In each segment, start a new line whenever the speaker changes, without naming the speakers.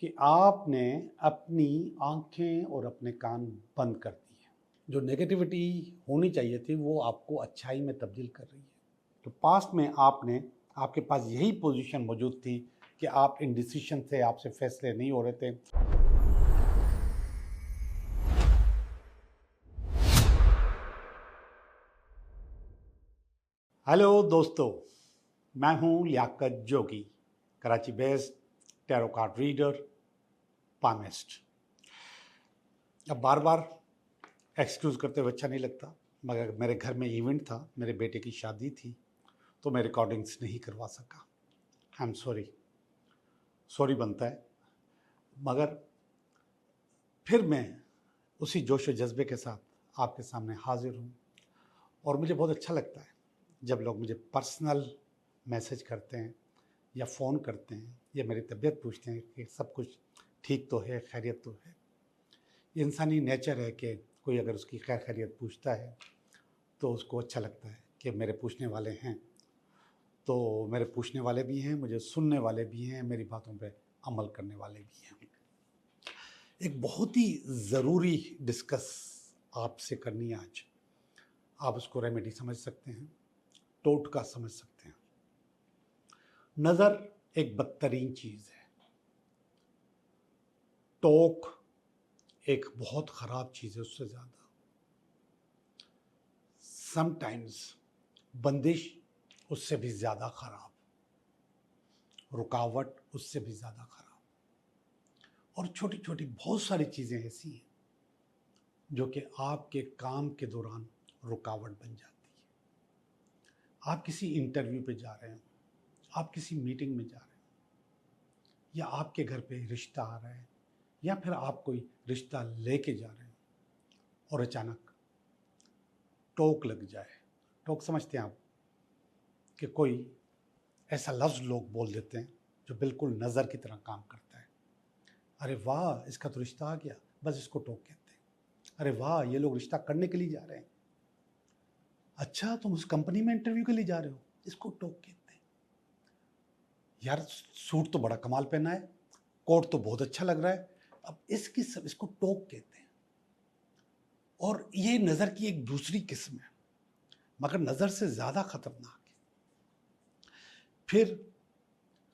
कि आपने अपनी आँखें और अपने कान बंद कर दिए। जो नेगेटिविटी होनी चाहिए थी वो आपको अच्छाई में तब्दील कर रही है। तो पास्ट में आपके पास यही पोजीशन मौजूद थी कि आप इंडिसीजन थे, आपसे फैसले नहीं हो रहे थे। हेलो दोस्तों, मैं हूं Liaquat Jogi, Karachi based tarot card reader, palmist. अब बार बार एक्सक्यूज़ करते हुए अच्छा नहीं लगता, मगर मेरे घर में इवेंट था, मेरे बेटे की शादी थी, तो मैं रिकॉर्डिंग्स नहीं करवा सका। आई एम सॉरी बनता है, मगर फिर मैं उसी जोश व जज्बे के साथ आपके सामने हाजिर हूँ। और मुझे बहुत अच्छा लगता है जब लोग मुझे पर्सनल मैसेज करते हैं या फ़ोन करते हैं या मेरी तबीयत पूछते हैं कि सब कुछ ठीक तो है, खैरियत तो है। ये इंसानी नेचर है कि कोई अगर उसकी खैर खैरियत पूछता है तो उसको अच्छा लगता है कि मेरे पूछने वाले हैं। तो मेरे पूछने वाले भी हैं, मुझे सुनने वाले भी हैं, मेरी बातों पे अमल करने वाले भी हैं। एक बहुत ही ज़रूरी डिस्कस आपसे करनी है आज। आप उसको रेमेडी समझ सकते हैं, टोटका समझ सकते हैं। नज़र एक बदतरीन चीज़ है, टोक एक बहुत ख़राब चीज़ है उससे ज़्यादा। समटाइम्स बंदिश उससे भी ज़्यादा ख़राब, रुकावट उससे भी ज़्यादा ख़राब। और छोटी छोटी बहुत सारी चीज़ें ऐसी हैं जो कि आपके काम के दौरान रुकावट बन जाती है। आप किसी इंटरव्यू पे जा रहे हो, आप किसी मीटिंग में जा रहे हो, या आपके घर पे रिश्ता आ रहा है, या फिर आप कोई रिश्ता लेके जा रहे हो और अचानक टोक लग जाए। टोक समझते हैं आप, कि कोई ऐसा लफ्ज़ लोग बोल देते हैं जो बिल्कुल नज़र की तरह काम करता है। अरे वाह, इसका तो रिश्ता आ गया, बस इसको टोक कहते हैं। अरे वाह, ये लोग रिश्ता करने के लिए जा रहे हैं। अच्छा, तुम उस कंपनी में इंटरव्यू के लिए जा रहे हो, इसको टोक कहते हैं। यार, सूट तो बड़ा कमाल पहना है, कोट तो बहुत अच्छा लग रहा है, अब इसको टोक कहते हैं। और ये नज़र की एक दूसरी किस्म है, मगर नज़र से ज़्यादा ख़तरनाक है। फिर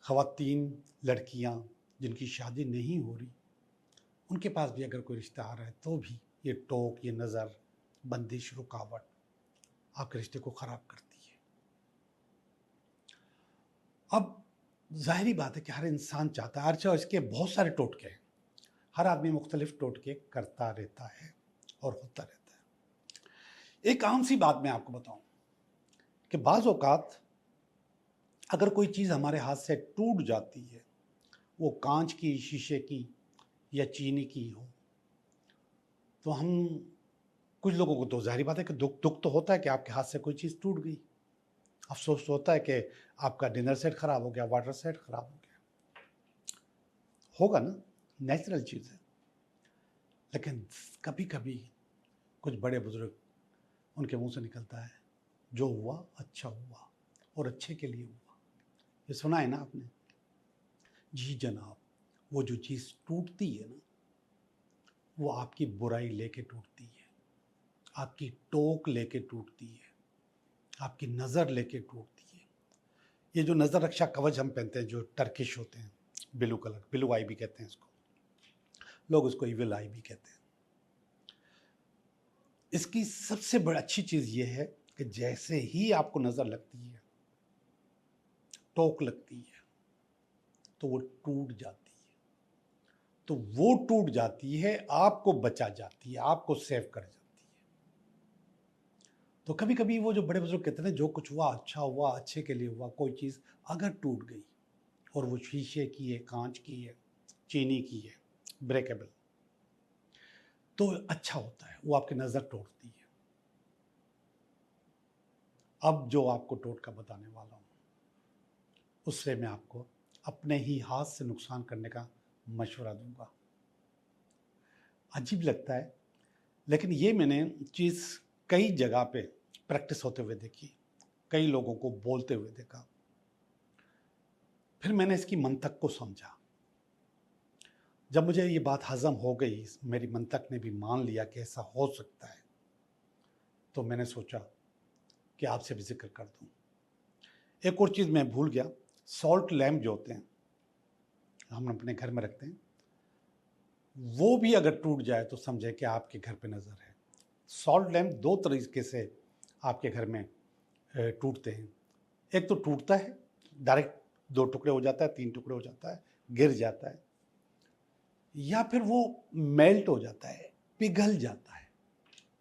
ख़वातीन, लड़कियां जिनकी शादी नहीं हो रही, उनके पास भी अगर कोई रिश्ता आ रहा है तो भी ये टोक, ये नज़र, बंदिश, रुकावट आपके रिश्ते को ख़राब करती है। अब ज़ाहिरी बात है कि हर इंसान चाहता है, अच्छा इसके बहुत सारे टोटके हैं, हर आदमी मुख्तलिफ टोटके करता रहता है और होता रहता है। एक आम सी बात मैं आपको बताऊं कि बाज़ औक़ात अगर कोई चीज़ हमारे हाथ से टूट जाती है, वो कांच की, शीशे की या चीनी की हो, तो हम, कुछ लोगों को तो ज़ाहिर बात है कि दुख तो होता है कि आपके हाथ से कोई चीज़ टूट गई। अफ़सोस तो होता है कि आपका डिनर सेट ख़राब हो गया, वाटर सेट ख़राब हो गया। होगा ना, नेचुरल चीज़ है। लेकिन कभी कभी कुछ बड़े बुजुर्ग, उनके मुंह से निकलता है, जो हुआ अच्छा हुआ और अच्छे के लिए हुआ। ये सुना है ना आपने? जी जनाब, वो जो चीज़ टूटती है ना, वो आपकी बुराई लेके टूटती है, आपकी टोक लेके टूटती है, आपकी नज़र लेके टूटती है। ये जो नज़र रक्षा कवच हम पहनते हैं, जो टर्किश होते हैं, ब्लू कलर, ब्लू आई भी कहते हैं इसको, लोग उसको इविल आई भी कहते हैं। इसकी सबसे बड़ी अच्छी चीज़ ये है कि जैसे ही आपको नज़र लगती है, टोक लगती है, तो वो टूट जाती है। तो वो टूट जाती है, आपको बचा जाती है, आपको सेव कर जाती है। तो कभी कभी वो जो बड़े बुजुर्ग कहते हैं, जो कुछ हुआ अच्छा हुआ, अच्छे के लिए हुआ। कोई चीज़ अगर टूट गई और वो शीशे की है, कांच की है, चीनी की है, ब्रेकेबल, तो अच्छा होता है, वो आपकी नज़र तोड़ती है। अब जो आपको टोटका बताने वाला हूँ, उससे मैं आपको अपने ही हाथ से नुकसान करने का मशवरा दूंगा। अजीब लगता है, लेकिन ये मैंने चीज़ कई जगह पे प्रैक्टिस होते हुए देखी, कई लोगों को बोलते हुए देखा। फिर मैंने इसकी मंतक को समझा जब मुझे ये बात हज़म हो गई, मेरी मंतक ने भी मान लिया कि ऐसा हो सकता है, तो मैंने सोचा कि आपसे भी ज़िक्र कर दूँ। एक और चीज़ मैं भूल गया, सॉल्ट लैम्प जो होते हैं, हम अपने घर में रखते हैं, वो भी अगर टूट जाए तो समझें कि आपके घर पे नज़र है। सॉल्ट लैम्प 2 तरीके से आपके घर में टूटते हैं। एक तो टूटता है, डायरेक्ट 2 टुकड़े हो जाता है, 3 टुकड़े हो जाता है, गिर जाता है, या फिर वो मेल्ट हो जाता है, पिघल जाता है,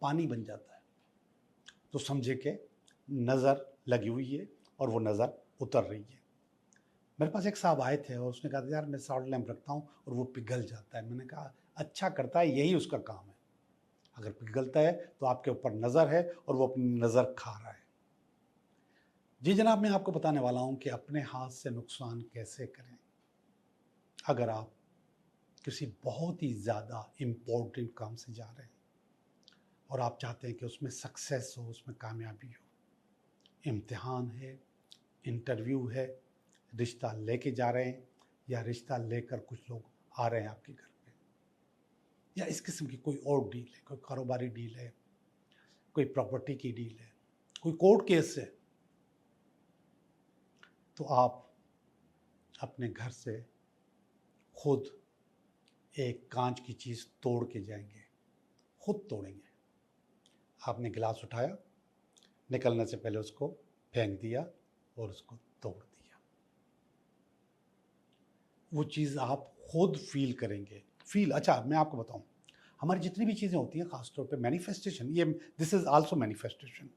पानी बन जाता है। तो समझे कि नज़र लगी हुई है और वो नज़र उतर रही है। मेरे पास एक साहब आए थे और उसने कहा यार मैं सॉल्ट लैम्प रखता हूँ और वो पिघल जाता है। मैंने कहा अच्छा करता है, यही उसका काम है। अगर पिघलता है तो आपके ऊपर नज़र है और वो अपनी नज़र खा रहा है। जी जनाब, मैं आपको बताने वाला हूँ कि अपने हाथ से नुकसान कैसे करें। अगर आप किसी बहुत ही ज़्यादा इम्पोर्टेंट काम से जा रहे हैं और आप चाहते हैं कि उसमें सक्सेस हो, उसमें कामयाबी हो, इम्तिहान है, इंटरव्यू है, रिश्ता लेके जा रहे हैं या रिश्ता लेकर कुछ लोग आ रहे हैं आपके घर पे, या इस किस्म की कोई और डील है, कोई कारोबारी डील है, कोई प्रॉपर्टी की डील है, कोई कोर्ट केस है, तो आप अपने घर से खुद एक कांच की चीज़ तोड़ के जाएंगे, खुद तोड़ेंगे। आपने गिलास उठाया, निकलने से पहले उसको फेंक दिया और उसको तोड़ दिया। वो चीज़ आप खुद फील करेंगे। अच्छा मैं आपको बताऊं, हमारी जितनी भी चीज़ें होती हैं, खासतौर पे मैनिफेस्टेशन, ये दिस इज आल्सो मैनिफेस्टेशन,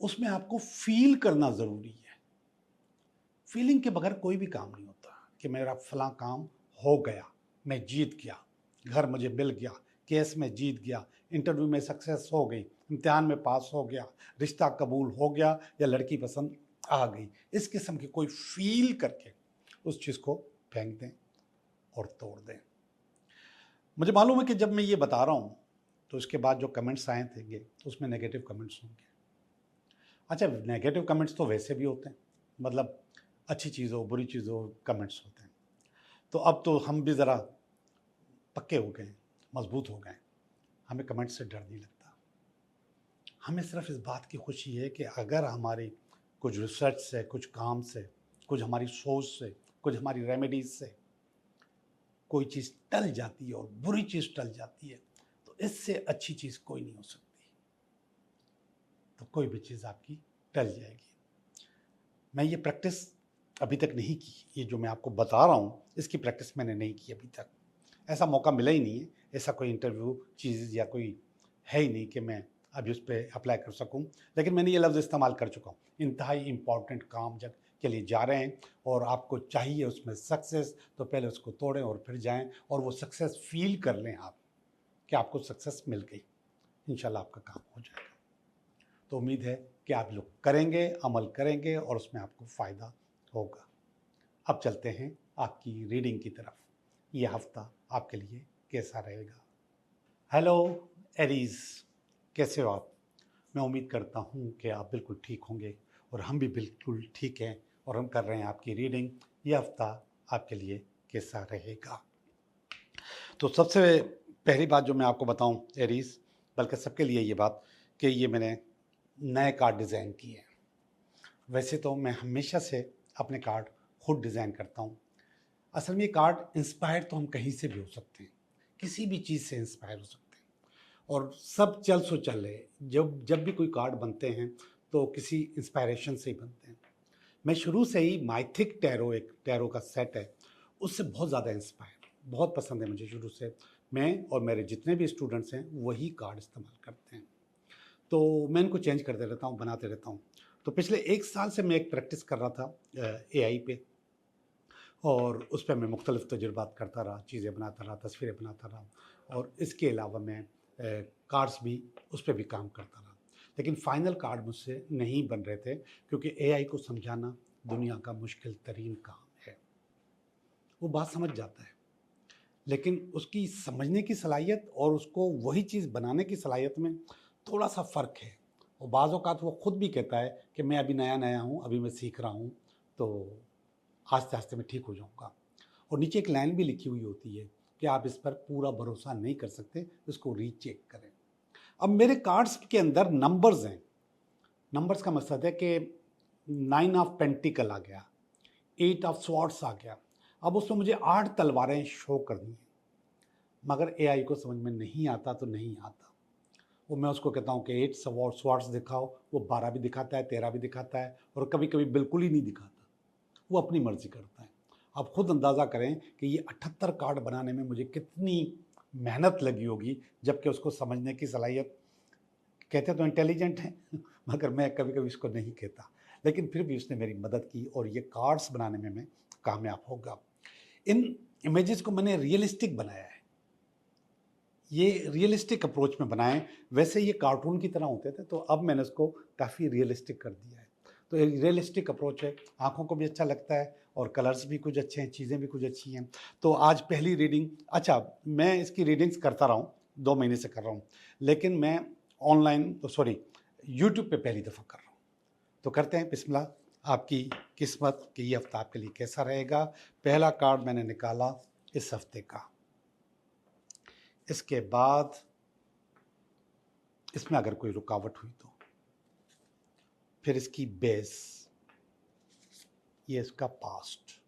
उसमें आपको फील करना ज़रूरी है। फीलिंग के बगैर कोई भी काम नहीं होता कि मेरा फलां काम हो गया, मैं जीत गया, घर मुझे मिल गया, केस में जीत गया, इंटरव्यू में सक्सेस हो गई, इम्तिहान में पास हो गया, रिश्ता कबूल हो गया या लड़की पसंद आ गई। इस किस्म की कोई फील करके उस चीज़ को फेंक दें और तोड़ दें। मुझे मालूम है कि जब मैं ये बता रहा हूँ तो इसके बाद जो कमेंट्स आए थे उसमें नेगेटिव कमेंट्स होंगे। अच्छा, नेगेटिव कमेंट्स तो वैसे भी होते हैं, मतलब अच्छी चीज़ हो बुरी चीज़ हो कमेंट्स होते हैं। तो अब तो हम भी ज़रा पक्के हो गए, मजबूत हो गए, हमें कमेंट से डर नहीं लगता। हमें सिर्फ इस बात की खुशी है कि अगर हमारी कुछ रिसर्च से, कुछ काम से, कुछ हमारी सोच से, कुछ हमारी रेमेडीज से कोई चीज़ टल जाती है और बुरी चीज़ टल जाती है, तो इससे अच्छी चीज़ कोई नहीं हो सकती। तो कोई भी चीज़ आपकी टल जाएगी। मैं ये प्रैक्टिस अभी तक नहीं की, ये जो मैं आपको बता रहा हूँ इसकी प्रैक्टिस मैंने नहीं की अभी तक। ऐसा मौका मिला ही नहीं है, ऐसा कोई इंटरव्यू चीज़ या कोई है ही नहीं कि मैं अभी उस पर अप्लाई कर सकूं। लेकिन मैंने ये लफ्ज़ इस्तेमाल कर चुका हूँ। इंतहाई इम्पॉर्टेंट काम जब के लिए जा रहे हैं और आपको चाहिए उसमें सक्सेस, तो पहले उसको तोड़ें और फिर जाएं और वो सक्सेस फील कर लें आप कि आपको सक्सेस मिल गई। इंशाल्लाह आपका काम हो जाएगा। तो उम्मीद है कि आप लोग करेंगे, अमल करेंगे और उसमें आपको फ़ायदा होगा। अब चलते हैं आपकी रीडिंग की तरफ। ये हफ्ता आपके लिए कैसा रहेगा? हेलो एरीज, कैसे हो आप? मैं उम्मीद करता हूँ कि आप बिल्कुल ठीक होंगे और हम भी बिल्कुल ठीक हैं और हम कर रहे हैं आपकी रीडिंग। ये हफ्ता आपके लिए कैसा रहेगा? तो सबसे पहली बात जो मैं आपको बताऊं एरीज, बल्कि सबके लिए ये बात कि ये मैंने नए कार्ड डिज़ाइन किए हैं। वैसे तो मैं हमेशा से अपने कार्ड खुद डिज़ाइन करता हूँ। असल में ये कार्ड इंस्पायर तो हम कहीं से भी हो सकते हैं, किसी भी चीज़ से इंस्पायर हो सकते हैं और सब चल सो चल है। जब भी कोई कार्ड बनते हैं तो किसी इंस्पायरेशन से ही बनते हैं। मैं शुरू से ही माइथिक टैरो, एक टैरो का सेट है, उससे बहुत ज़्यादा इंस्पायर, बहुत पसंद है मुझे शुरू से। मैं और मेरे जितने भी स्टूडेंट्स हैं वही कार्ड इस्तेमाल करते हैं, तो मैं इनको चेंज करते रहता हूँ, बनाते रहता हूँ। तो पिछले 1 साल से मैं एक प्रैक्टिस कर रहा था एआई पे, और उस पर मैं मुख्तलिफ़ तजुर्बात करता रहा, चीज़ें बनाता रहा, तस्वीरें बनाता रहा, और इसके अलावा मैं कार्ड्स भी उस पर भी काम करता रहा। लेकिन फ़ाइनल कार्ड मुझसे नहीं बन रहे थे क्योंकि एआई को समझाना दुनिया का मुश्किल तरीन काम है। वो बात समझ जाता है, लेकिन उसकी समझने की सलाहियत और उसको वही चीज़ बनाने की सलाहियत में थोड़ा सा फ़र्क है। और बाज़ औक़ात वो ख़ुद भी कहता है कि मैं अभी नया नया हूँ, अभी मैं सीख रहा हूँ, तो आस्ते आस्ते मैं ठीक हो जाऊँगा। और नीचे एक लाइन भी लिखी हुई होती है कि आप इस पर पूरा भरोसा नहीं कर सकते, इसको रीचेक करें। अब मेरे कार्ड्स के अंदर नंबर्स हैं। नंबर्स का मकसद है कि 9 ऑफ पेंटिकल आ गया, 8 ऑफ स्वॉर्ड्स आ गया। अब उसमें मुझे 8 तलवारें शो करनी है, मगर एआई को समझ में नहीं आता तो नहीं आता। वो मैं उसको कहता हूँ कि 8 स्वॉर्ड्स दिखाओ, वो 12 भी दिखाता है, 13 भी दिखाता है, और कभी कभी बिल्कुल ही नहीं दिखाता। वो अपनी मर्जी करता है। आप खुद अंदाज़ा करें कि ये 78 कार्ड बनाने में मुझे कितनी मेहनत लगी होगी, जबकि उसको समझने की सलाहियत, कहते तो इंटेलिजेंट है मगर मैं कभी कभी इसको नहीं कहता, लेकिन फिर भी उसने मेरी मदद की और ये कार्ड्स बनाने में मैं कामयाब होगा। इन इमेजेस को मैंने रियलिस्टिक बनाया है, ये रियलिस्टिक अप्रोच में बनाए। वैसे ये कार्टून की तरह होते थे, तो अब मैंने उसको काफ़ी रियलिस्टिक कर दिया है। तो एक रियलिस्टिक अप्रोच है, आंखों को भी अच्छा लगता है और कलर्स भी कुछ अच्छे हैं, चीज़ें भी कुछ अच्छी हैं। तो आज पहली रीडिंग, अच्छा मैं इसकी रीडिंग्स करता रहा हूँ, 2 महीने से कर रहा हूँ, लेकिन मैं ऑनलाइन तो सॉरी यूट्यूब पे पहली दफ़ा कर रहा हूँ। तो करते हैं बिस्मिल्लाह, आपकी किस्मत कि ये हफ्ता आपके लिए कैसा रहेगा। पहला कार्ड मैंने निकाला इस हफ्ते का। इसके बाद इसमें अगर कोई रुकावट हुई तो फिर इसकी बेस, ये इसका पास्ट।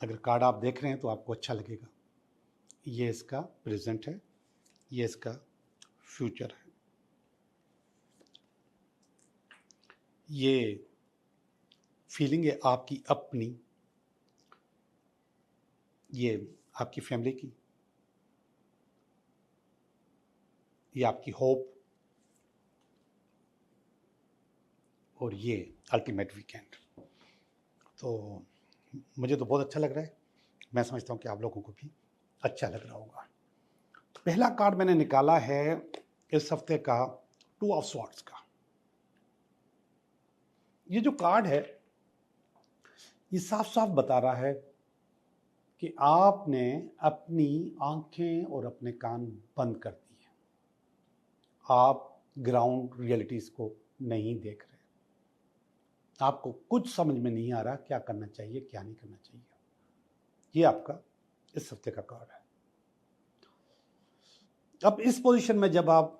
अगर कार्ड आप देख रहे हैं तो आपको अच्छा लगेगा। ये इसका प्रेजेंट है, ये इसका फ्यूचर है। ये फीलिंग है आपकी अपनी, ये आपकी फैमिली की, ये आपकी होप, और ये अल्टीमेट वीकेंड। तो मुझे तो बहुत अच्छा लग रहा है, मैं समझता हूँ कि आप लोगों को भी अच्छा लग रहा होगा। पहला कार्ड मैंने निकाला है इस हफ्ते का 2 ऑफ स्वॉर्ड्स का। ये जो कार्ड है ये साफ साफ बता रहा है कि आपने अपनी आंखें और अपने कान बंद कर दिए। आप ग्राउंड रियलिटीज को नहीं देख रहे, आपको कुछ समझ में नहीं आ रहा क्या करना चाहिए क्या नहीं करना चाहिए। ये आपका इस हफ्ते का कार्ड है। अब इस पोजीशन में जब आप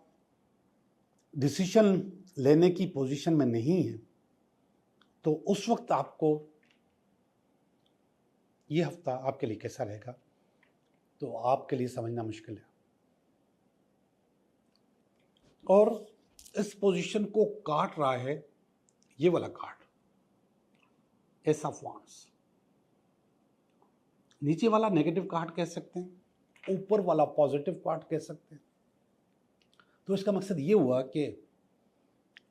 डिसीजन लेने की पोजीशन में नहीं है, तो उस वक्त आपको ये हफ्ता आपके लिए कैसा रहेगा, तो आपके लिए समझना मुश्किल है। और इस पोजीशन को काट रहा है ये वाला कार्ड, एस ऑफ वांड्स। नीचे वाला नेगेटिव कार्ड कह सकते हैं, ऊपर वाला पॉजिटिव कार्ड कह सकते हैं। तो इसका मकसद ये हुआ कि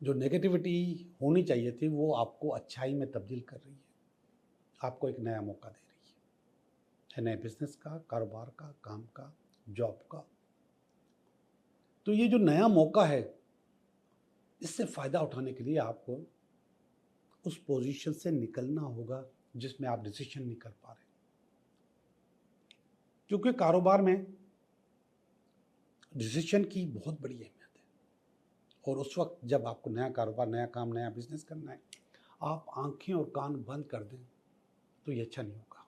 जो नेगेटिविटी होनी चाहिए थी वो आपको अच्छाई में तब्दील कर रही है, आपको एक नया मौका दे रही है, नए बिजनेस का, कारोबार का, काम का, जॉब का। तो ये जो नया मौका है, इससे फ़ायदा उठाने के लिए आपको उस पोजीशन से निकलना होगा जिसमें आप डिसीजन नहीं कर पा रहे। क्योंकि कारोबार में डिसीजन की बहुत बड़ी अहमियत है, और उस वक्त जब आपको नया कारोबार, नया काम, नया बिजनेस करना है, आप आंखें और कान बंद कर दें तो ये अच्छा नहीं होगा।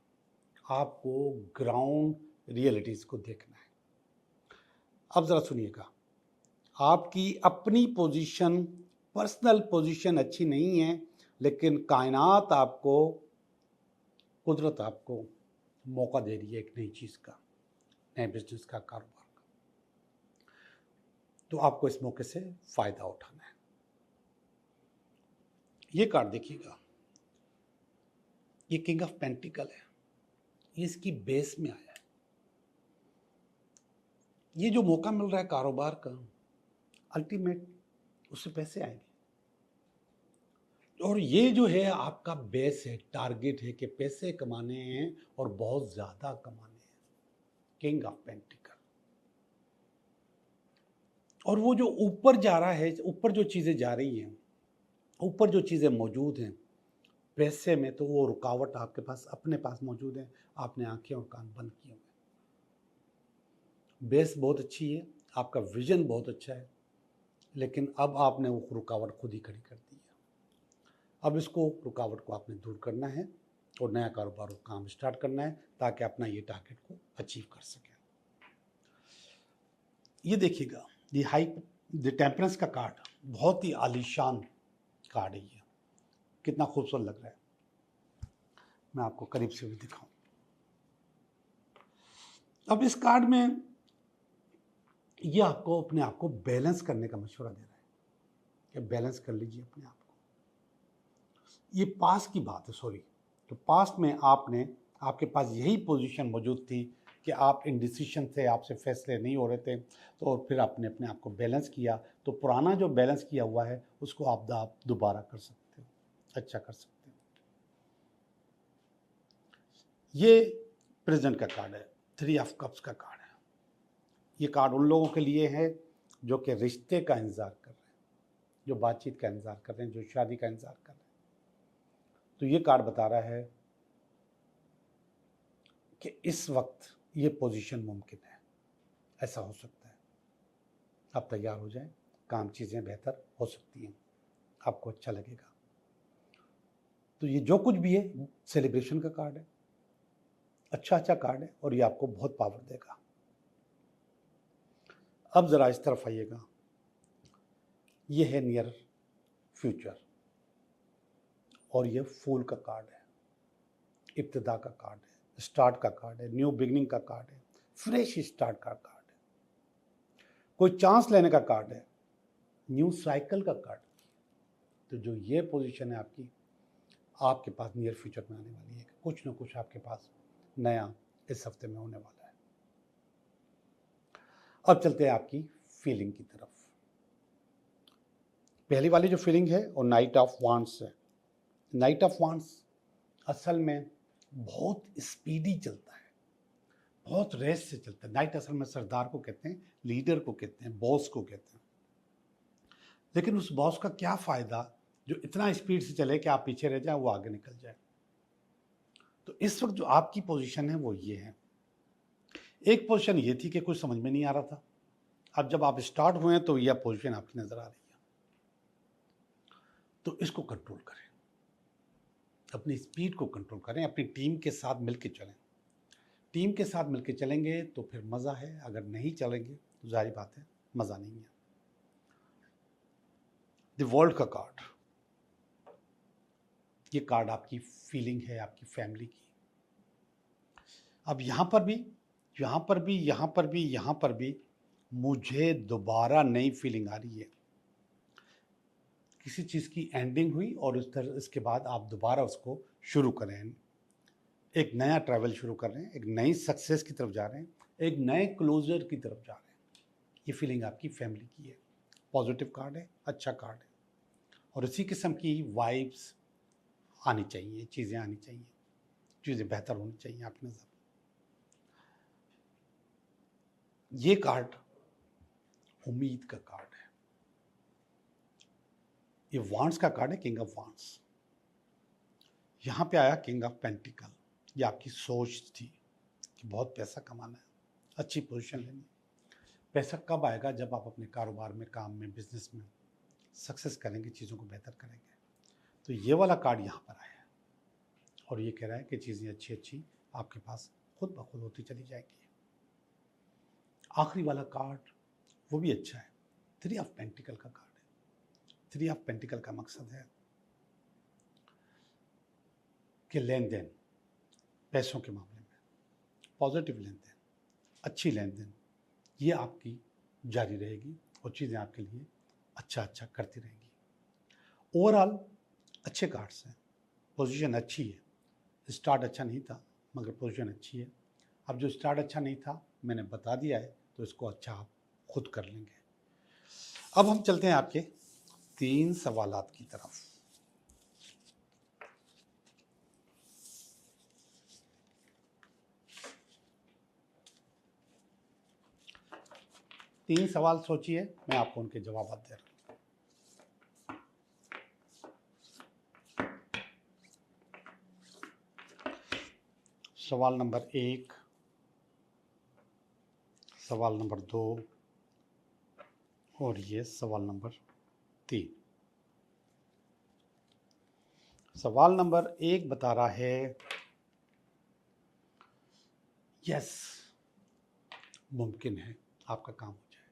आपको ग्राउंड रियलिटीज़ को देखना है। अब ज़रा सुनिएगा, आपकी अपनी पोजीशन, पर्सनल पोजीशन अच्छी नहीं है, लेकिन कायनात आपको, कुदरत आपको मौका दे रही है एक नई चीज़ का, नए बिजनेस का, कारोबार का। तो आपको इस मौके से फ़ायदा उठाना है। ये कार्ड देखिएगा, ये किंग ऑफ पेंटिकल है, ये इसकी बेस में आया है। ये जो मौका मिल रहा है कारोबार का, अल्टीमेट उससे पैसे आएंगे, और ये जो है आपका बेस है, टारगेट है कि पैसे कमाने हैं और बहुत ज़्यादा कमाने हैं। King of pentacle. और वो जो ऊपर जा रहा है, ऊपर जो चीज़ें जा रही हैं, ऊपर जो चीज़ें मौजूद हैं पैसे में, तो वो रुकावट आपके पास, अपने पास मौजूद है। आपने आंखें और कान बंद किए हुए। बेस बहुत अच्छी है, आपका विजन बहुत अच्छा है, लेकिन अब आपने वो रुकावट खुद ही खड़ी कर दी है। अब इसको, रुकावट को आपने दूर करना है, और नया कारोबार और काम स्टार्ट करना है ताकि अपना ये टारगेट को अचीव कर सकें। ये देखिएगा, द टेम्परेंस का कार्ड बहुत ही आलीशान कार्ड है। ये कितना खूबसूरत लग रहा है, मैं आपको करीब से भी दिखाऊं। अब इस कार्ड में ये आपको अपने आप को बैलेंस करने का मशवरा दे रहा है कि बैलेंस कर लीजिए अपने आप को। ये पास्ट की बात है, सॉरी। तो पास्ट में आपके पास यही पोजीशन मौजूद थी कि आप इंडिसीशन थे, आपसे फैसले नहीं हो रहे थे, तो और फिर आपने अपने आप को बैलेंस किया। तो पुराना जो बैलेंस किया हुआ है उसको आप दोबारा कर सकते हो, अच्छा कर सकते हो। ये प्रेजेंट का कार्ड है, 3 ऑफ कप्स का कार्ड है। ये कार्ड उन लोगों के लिए है जो कि रिश्ते का इंतजार कर रहे हैं, जो बातचीत का इंतजार कर रहे हैं, जो शादी का इंतजार कर रहे हैं। तो ये कार्ड बता रहा है कि इस वक्त ये पोजीशन मुमकिन है, ऐसा हो सकता है। आप तैयार हो जाएं, काम चीज़ें बेहतर हो सकती हैं, आपको अच्छा लगेगा। तो ये जो कुछ भी है सेलिब्रेशन का कार्ड है, अच्छा कार्ड है और ये आपको बहुत पावर देगा। अब ज़रा इस तरफ आइएगा, ये है नियर फ्यूचर और ये फूल का कार्ड है, इब्तिदा का कार्ड है, स्टार्ट का कार्ड है, न्यू बिगनिंग का कार्ड है, फ्रेश स्टार्ट का कार्ड है, कोई चांस लेने का कार्ड है, न्यू साइकिल का कार्ड। तो जो ये पोजीशन है आपके पास नियर फ्यूचर में आने वाली है, कुछ ना कुछ आपके पास नया इस हफ्ते में होने वाला है। अब चलते हैं आपकी फीलिंग की तरफ। पहली वाली जो फीलिंग है वो नाइट ऑफ वांड्स है। नाइट ऑफ वांड्स असल में बहुत स्पीडी चलता है, बहुत रेस से चलता है। नाइट असल में सरदार को कहते हैं, लीडर को कहते हैं, बॉस को कहते हैं। लेकिन उस बॉस का क्या फ़ायदा जो इतना स्पीड से चले कि आप पीछे रह जाए, वो आगे निकल जाए। तो इस वक्त जो आपकी पोजीशन है वो ये है। एक पोजीशन ये थी कि कुछ समझ में नहीं आ रहा था, अब जब आप स्टार्ट हुए हैं तो यह पोजीशन आपकी नज़र आ रही है। तो इसको कंट्रोल करें, अपनी स्पीड को कंट्रोल करें, अपनी टीम के साथ मिलकर चलें। टीम के साथ मिलकर चलेंगे तो फिर मज़ा है, अगर नहीं चलेंगे तो जाहिर बात है मज़ा नहीं है। द वर्ल्ड का कार्ड, ये कार्ड आपकी फीलिंग है, आपकी फैमिली की। अब यहाँ पर भी मुझे दोबारा नई फीलिंग आ रही है। किसी चीज़ की एंडिंग हुई और इसके बाद आप दोबारा उसको शुरू करें, एक नया ट्रैवल शुरू कर रहे हैं, एक नई सक्सेस की तरफ जा रहे हैं, एक नए क्लोजर की तरफ जा रहे हैं। ये फीलिंग आपकी फैमिली की है। पॉजिटिव कार्ड है, अच्छा कार्ड है और इसी किस्म की वाइब्स आनी चाहिए, चीज़ें आनी चाहिए, चीज़ें बेहतर होनी चाहिए आपकी नज़र। ये कार्ड उम्मीद का कार्ड है, ये वांड्स का कार्ड है, किंग ऑफ वांड्स। यहाँ पे आया किंग ऑफ पेंटिकल। ये आपकी सोच थी कि बहुत पैसा कमाना है, अच्छी पोजीशन लेनी है। पैसा कब आएगा? जब आप अपने कारोबार में, काम में, बिजनेस में सक्सेस करेंगे, चीज़ों को बेहतर करेंगे। तो ये वाला कार्ड यहाँ पर आया है और ये कह रहा है कि चीज़ें अच्छी आपके पास खुद ब खुद होती चली जाएगी। आखिरी वाला कार्ड वो भी अच्छा है, 3 ऑफ पेंटिकल का कार्ड है। 3 ऑफ पेंटिकल का मकसद है कि लेन देन, पैसों के मामले में पॉजिटिव लेन देन, अच्छी लेन देन, ये आपकी जारी रहेगी और चीज़ें आपके लिए अच्छा करती रहेंगी। ओवरऑल अच्छे कार्ड्स हैं, पोजीशन अच्छी है। स्टार्ट अच्छा नहीं था मगर पोजीशन अच्छी है। अब जो स्टार्ट अच्छा नहीं था मैंने बता दिया है, तो इसको अच्छा आप खुद कर लेंगे। अब हम चलते हैं आपके 3 सवालात की तरफ। तीन सवाल सोचिए, मैं आपको उनके जवाब दे रहा हूं। सवाल नंबर 1, सवाल नंबर 2 और ये सवाल नंबर 3। सवाल नंबर 1 बता रहा है यस, मुमकिन है आपका काम हो जाए।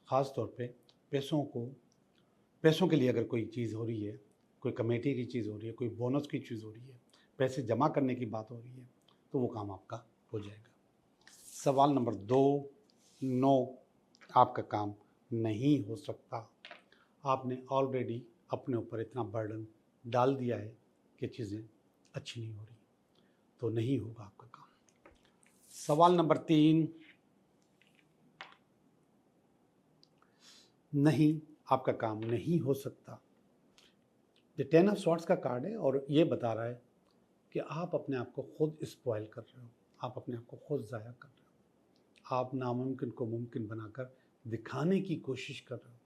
ख़ास तौर पे पैसों के लिए अगर कोई चीज़ हो रही है, कोई कमेटी की चीज़ हो रही है, कोई बोनस की चीज़ हो रही है, पैसे जमा करने की बात हो रही है, तो वो काम आपका हो जाएगा। सवाल नंबर 2, नो, आपका काम नहीं हो सकता। आपने ऑलरेडी अपने ऊपर इतना बर्डन डाल दिया है कि चीज़ें अच्छी नहीं हो रही, तो नहीं होगा आपका काम। सवाल नंबर 3, नहीं, आपका काम नहीं हो सकता। ये 10 ऑफ स्वॉर्ड्स का कार्ड है और ये बता रहा है कि आप अपने आप को खुद स्पॉइल कर रहे हो, आप अपने आप को खुद ज़ाया कर रहे हो, आप नामुमकिन को मुमकिन बनाकर दिखाने की कोशिश कर रहे हो।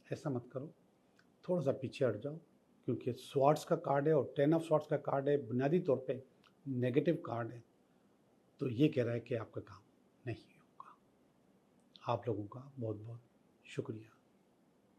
ऐसा मत करो, थोड़ा सा पीछे हट जाओ, क्योंकि स्वॉर्ड्स का कार्ड है और 10 ऑफ स्वॉर्ड्स का कार्ड है, बुनियादी तौर पे नेगेटिव कार्ड है, तो ये कह रहा है कि आपका काम नहीं होगा। आप लोगों का बहुत बहुत शुक्रिया।